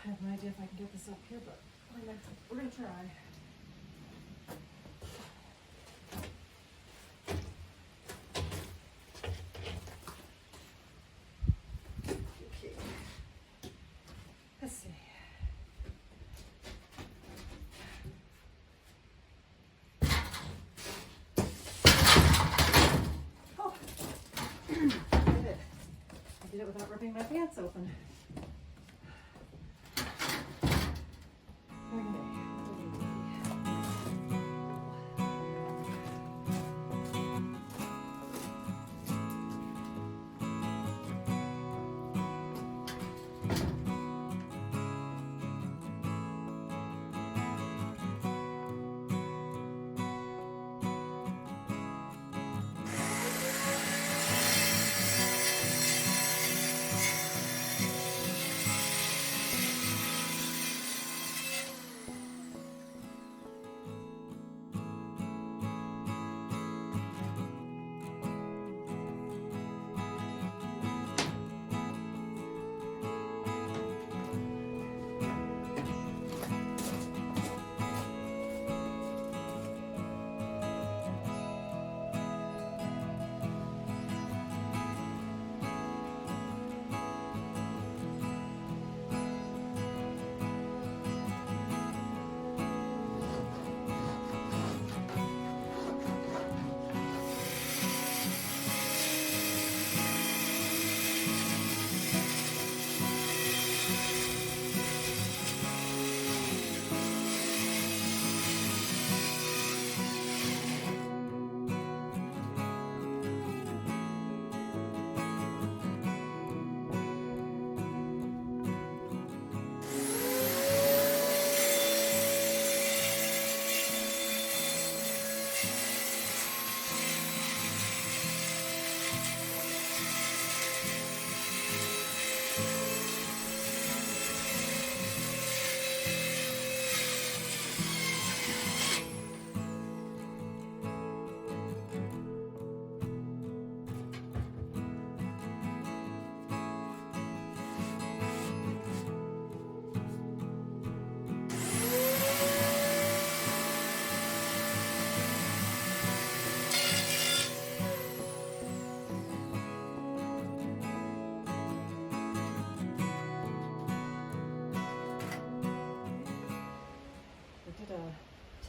I have no idea if I can get this up here, but we're gonna try. Okay. Let's see. Oh, I did it. I did it without ripping my pants open.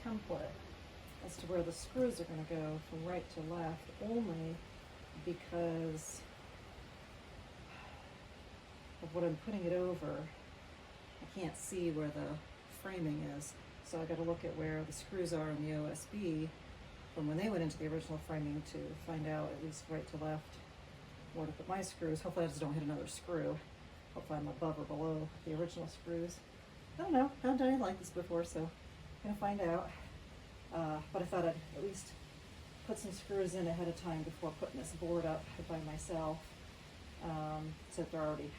Template as to where the screws are going to go from right to left, only because of what I'm putting it over. I can't see where the framing is, so I got to look at where the screws are in the OSB from when they went into the original framing to find out at least right to left where to put my screws. Hopefully I just don't hit another screw. Hopefully I'm above or below the original screws. I don't know, I haven't done anything like this before, so I'm gonna find out. But I thought I'd at least put some screws in ahead of time before putting this board up by myself, so that they're already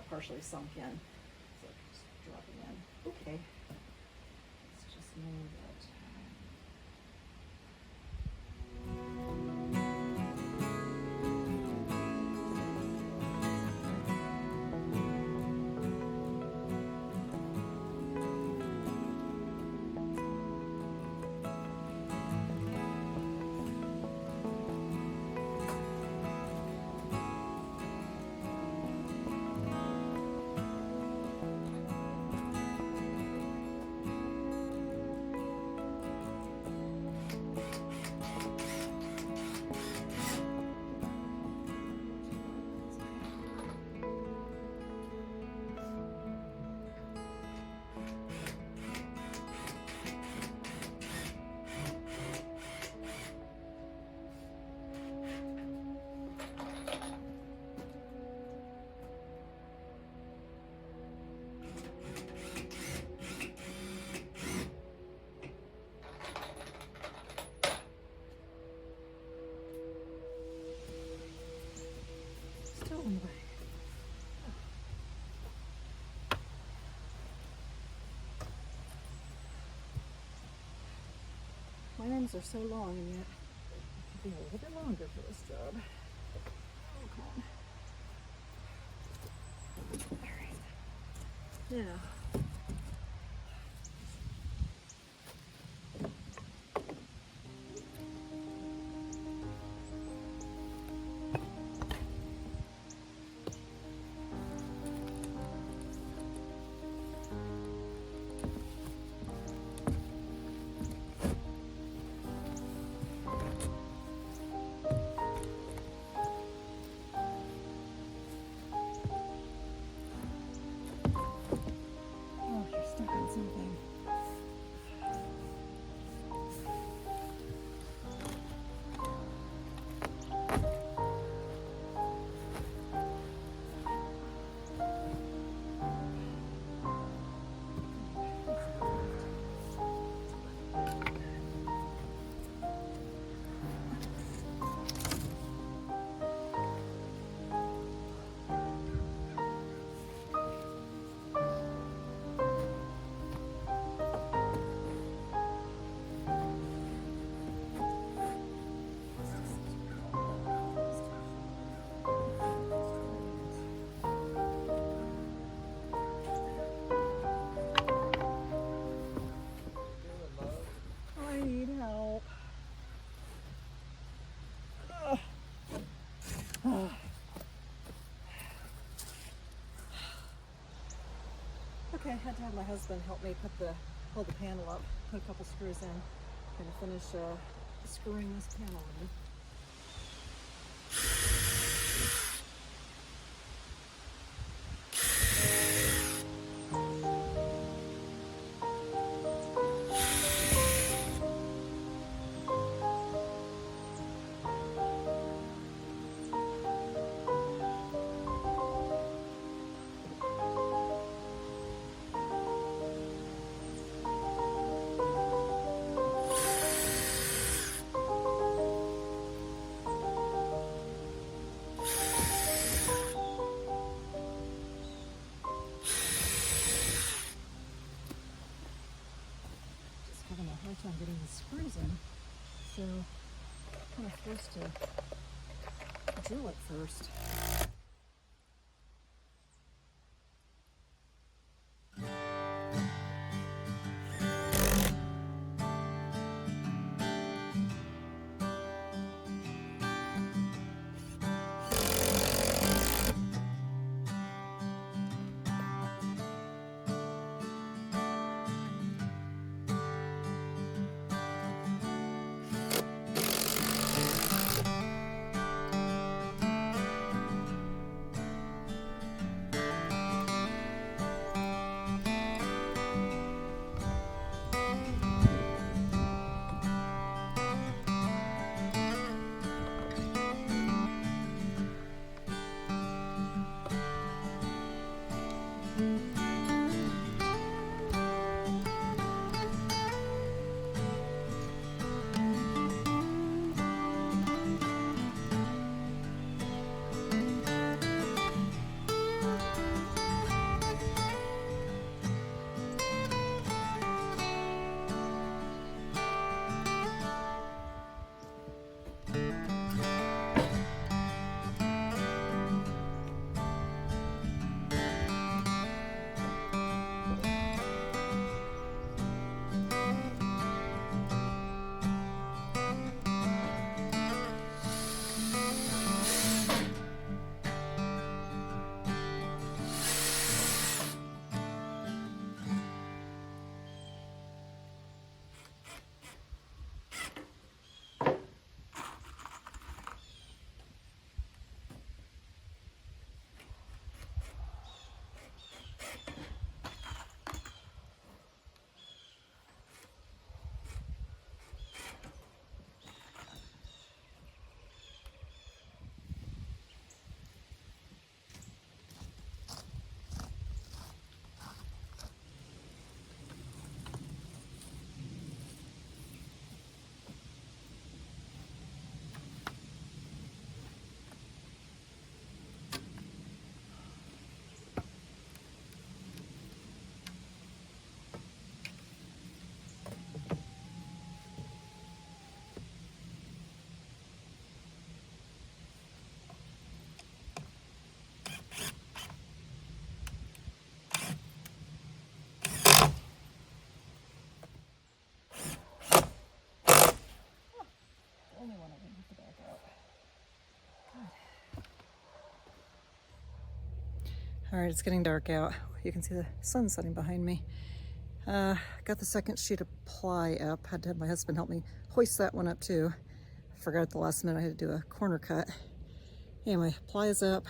partially sunk in. So just dropping in. Okay, let's just move it. My arms are so long, and yet it could be a little bit longer for this job. Oh, come on. All right. Now, Okay, I had to have my husband help me hold the panel up, put a couple screws in. Gonna finish screwing this panel in. Having a hard time getting the screws in, so kind of forced to drill it first. Only one I didn't have to back out. Good. All right, it's getting dark out. You can see the sun setting behind me. Got the second sheet of ply up. Had to have my husband help me hoist that one up too. Forgot at the last minute I had to do a corner cut. Anyway, ply is up.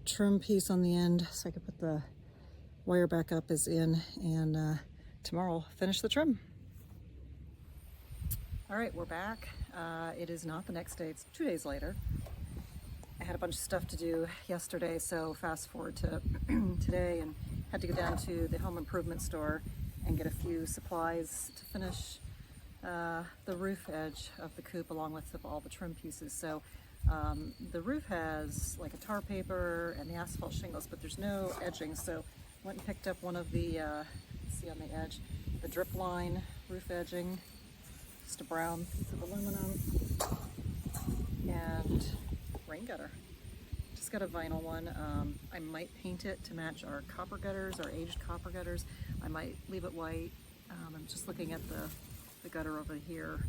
Trim piece on the end so I could put the wire back up is in, and tomorrow I'll finish the trim. All right, we're back. It is not the next day, it's 2 days later. I had a bunch of stuff to do yesterday, so fast forward to today, and had to go down to the home improvement store and get a few supplies to finish the roof edge of the coop along with all the trim pieces. So the roof has like a tar paper and the asphalt shingles, but there's no edging, so went and picked up one of the, see on the edge, the drip line roof edging, just a brown piece of aluminum, and rain gutter. Just got a vinyl one. I might paint it to match our copper gutters, our aged copper gutters. I might leave it white. I'm just looking at the gutter over here,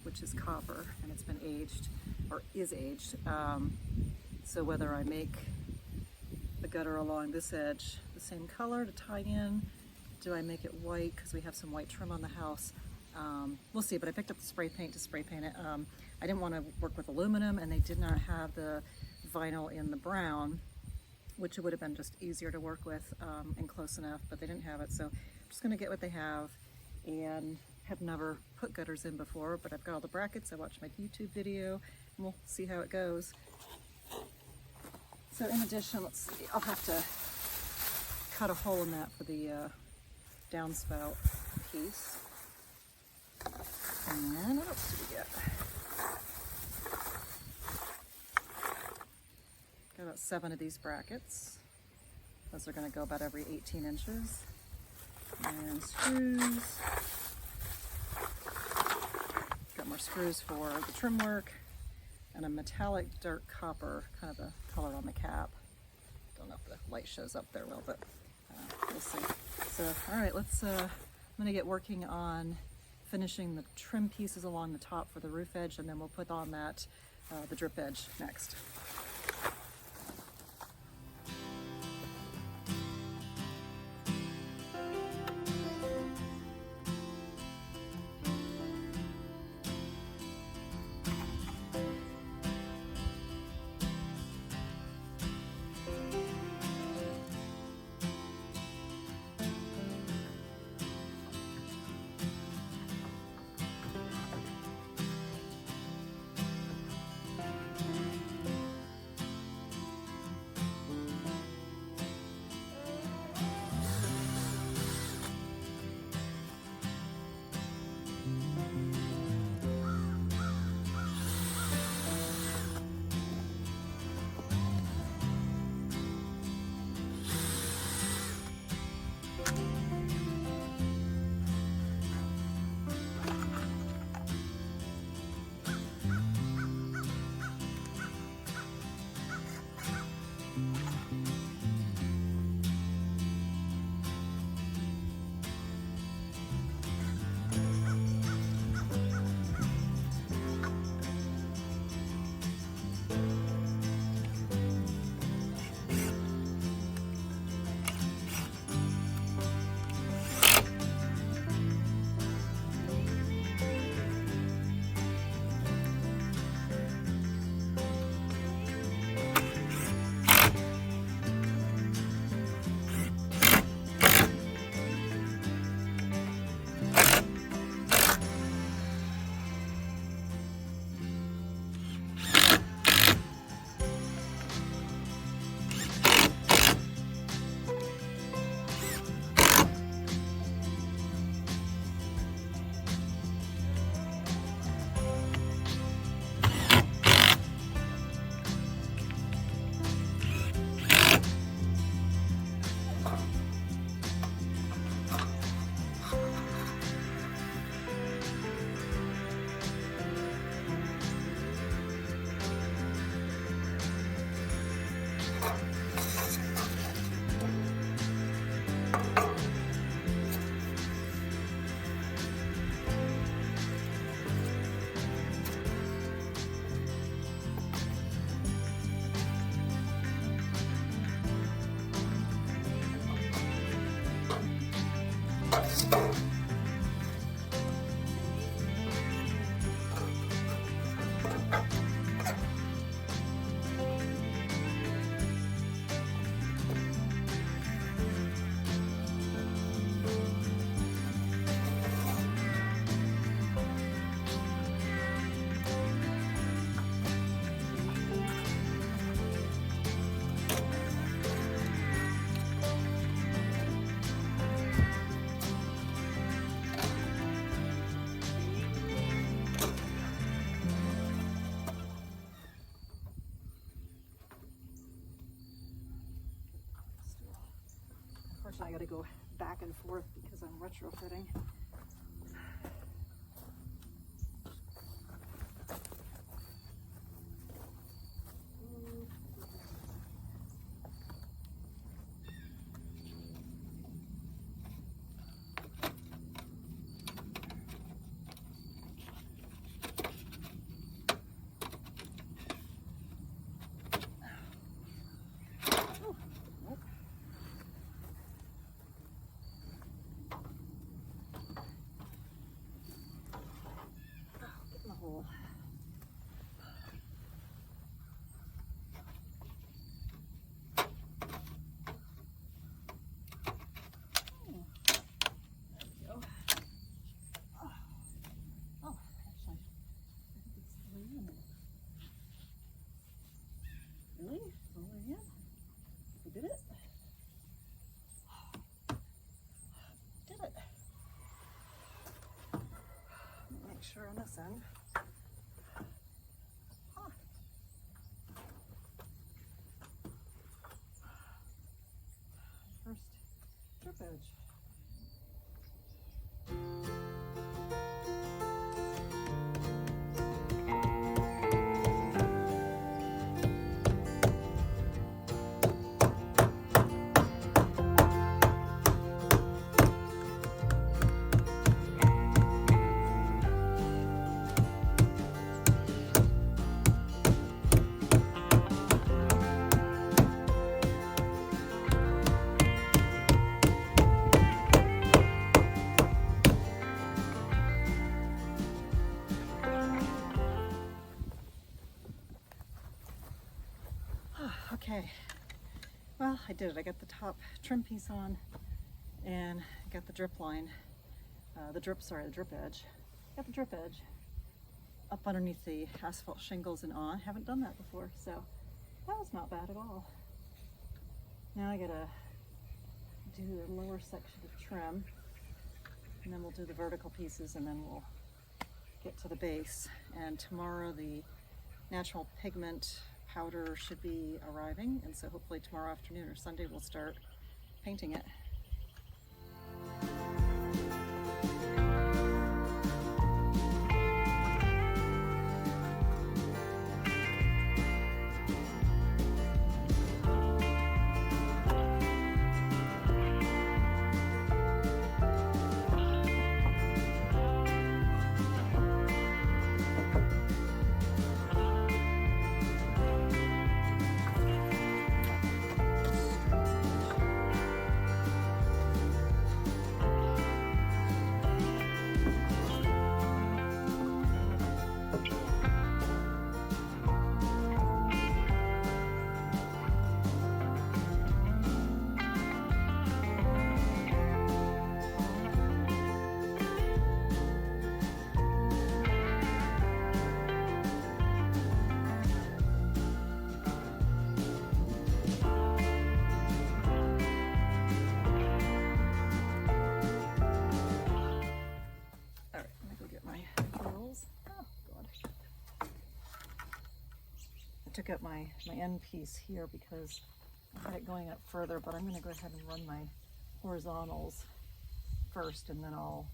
which is copper, and it's been aged, or is aged. So whether I make the gutter along this edge, this same color to tie in? Do I make it white because we have some white trim on the house? We'll see, but I picked up the spray paint to spray paint it. I didn't want to work with aluminum, and they did not have the vinyl in the brown, which would have been just easier to work with and close enough, but they didn't have it. So I'm just going to get what they have, and have never put gutters in before, but I've got all the brackets. I watched my YouTube video, and we'll see how it goes. So in addition, let's see, I'll have to cut a hole in that for the downspout piece. And what else do we get? Got about 7 of these brackets. Those are going to go about every 18 inches. And screws. Got more screws for the trim work. And a metallic dark copper, kind of the color on the cap. Don't know if the light shows up there well, but we'll see. So, all right, I'm going to get working on finishing the trim pieces along the top for the roof edge, and then we'll put on that, the drip edge next. I got to go back and forth because I'm retrofitting. sure on this end. Huh. First drip edge. Okay, well, I did it. I got the top trim piece on and got the drip line, the drip edge. Got the drip edge up underneath the asphalt shingles and on. Haven't done that before, so that was not bad at all. Now I gotta do the lower section of trim, and then we'll do the vertical pieces, and then we'll get to the base. And tomorrow the natural pigment powder should be arriving, and so hopefully tomorrow afternoon or Sunday we'll start painting it. Took up my end piece here because I had it going up further, but I'm going to go ahead and run my horizontals first, and then I'll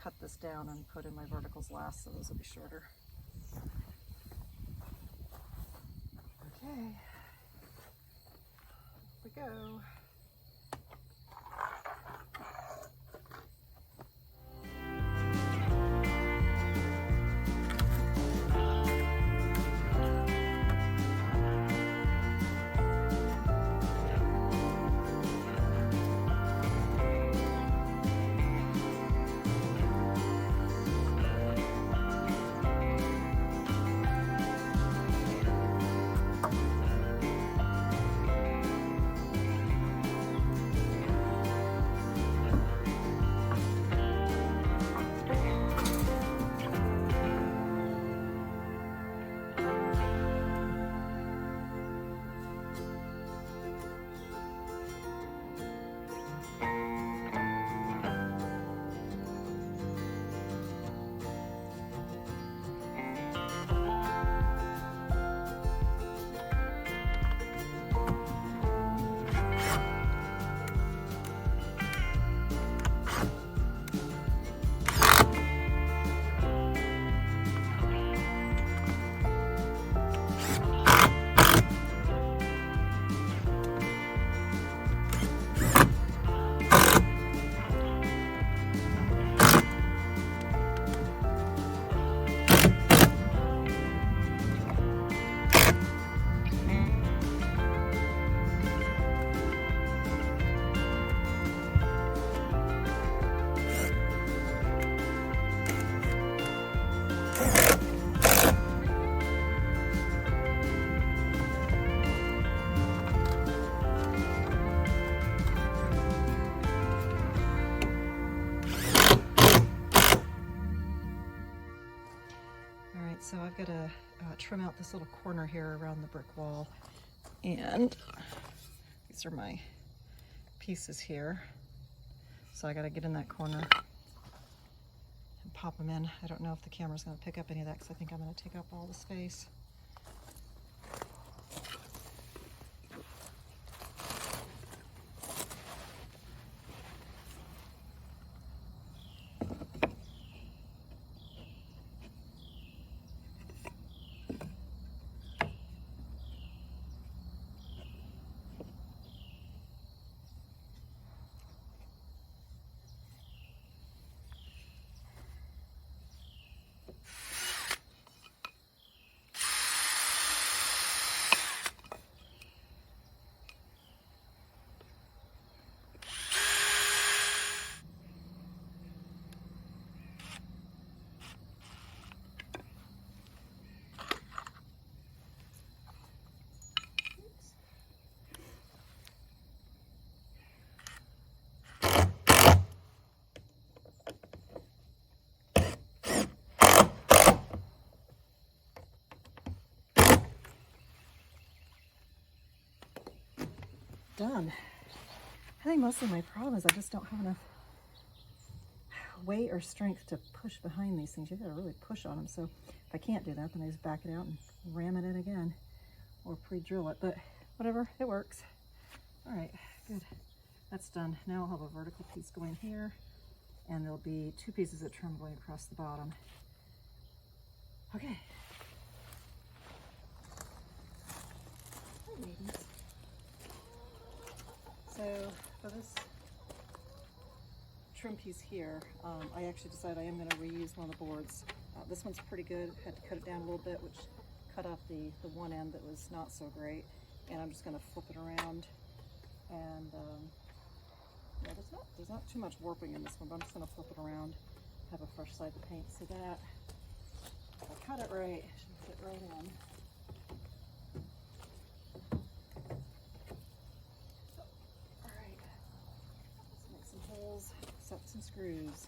cut this down and put in my verticals last, so those will be shorter. Okay, here we go. So I've got to trim out this little corner here around the brick wall, and these are my pieces here. So I got to get in that corner and pop them in. I don't know if the camera's going to pick up any of that because I think I'm going to take up all the space. Done. I think mostly my problem is I just don't have enough weight or strength to push behind these things. You gotta really push on them. So if I can't do that, then I just back it out and ram it in again or pre-drill it. But whatever, it works. All right, good. That's done. Now I'll have a vertical piece going here, and there'll be 2 pieces of trim going across the bottom. Okay. Hi, ladies. So for this trim piece here, I actually decided I am going to reuse one of the boards. This one's pretty good. Had to cut it down a little bit, which cut off the one end that was not so great. And I'm just going to flip it around. And yeah, there's not too much warping in this one, but I'm just going to flip it around, have a fresh side to paint, so that if I cut it right, it should fit right in. Set some screws.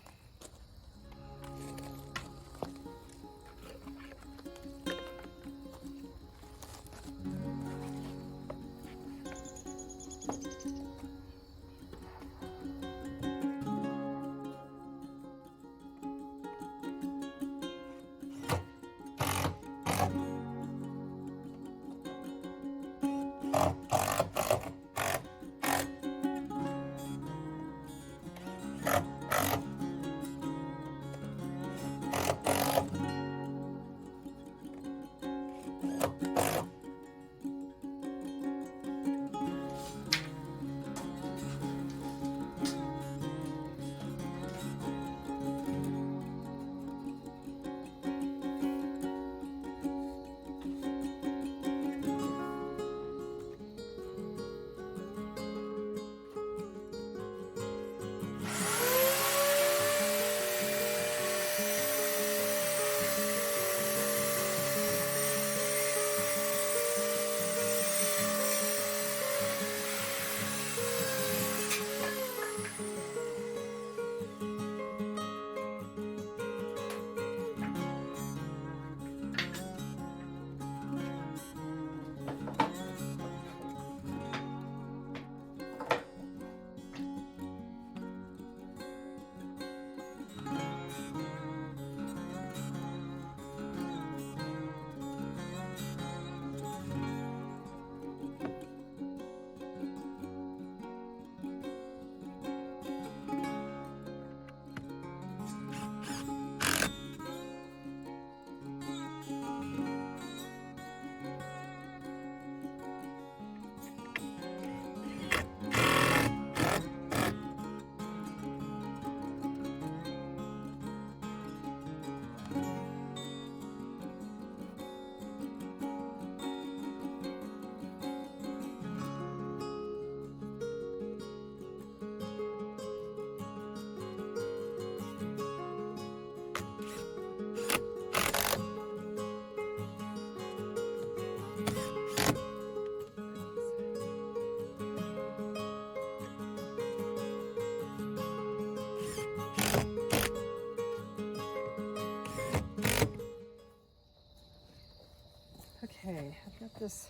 Okay, I've got this,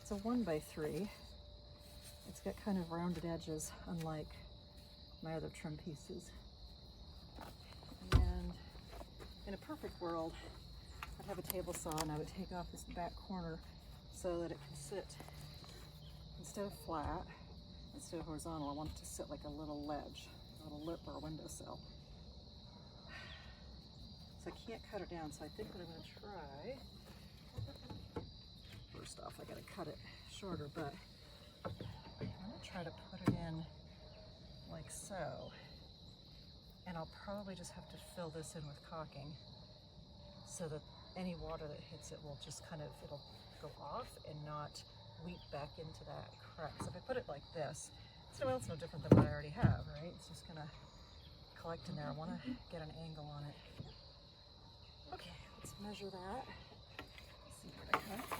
it's a 1x3. It's got kind of rounded edges, unlike my other trim pieces. And world, I'd have a table saw and I would take off this back corner so that it can sit, instead of flat, instead of horizontal, I want it to sit like a little ledge, a little lip or a windowsill. So I can't cut it down, so I think what I'm going to try, first off I got to cut it shorter, but I'm going to try to put it in like so. And I'll probably just have to fill this in with caulking so that any water that hits it will just kind of, it'll go off and not weep back into that crack. So if I put it like this, well, it's no different than what I already have, right? It's just gonna collect in there. I wanna get an angle on it. Okay, let's measure that. Let's see where to cut.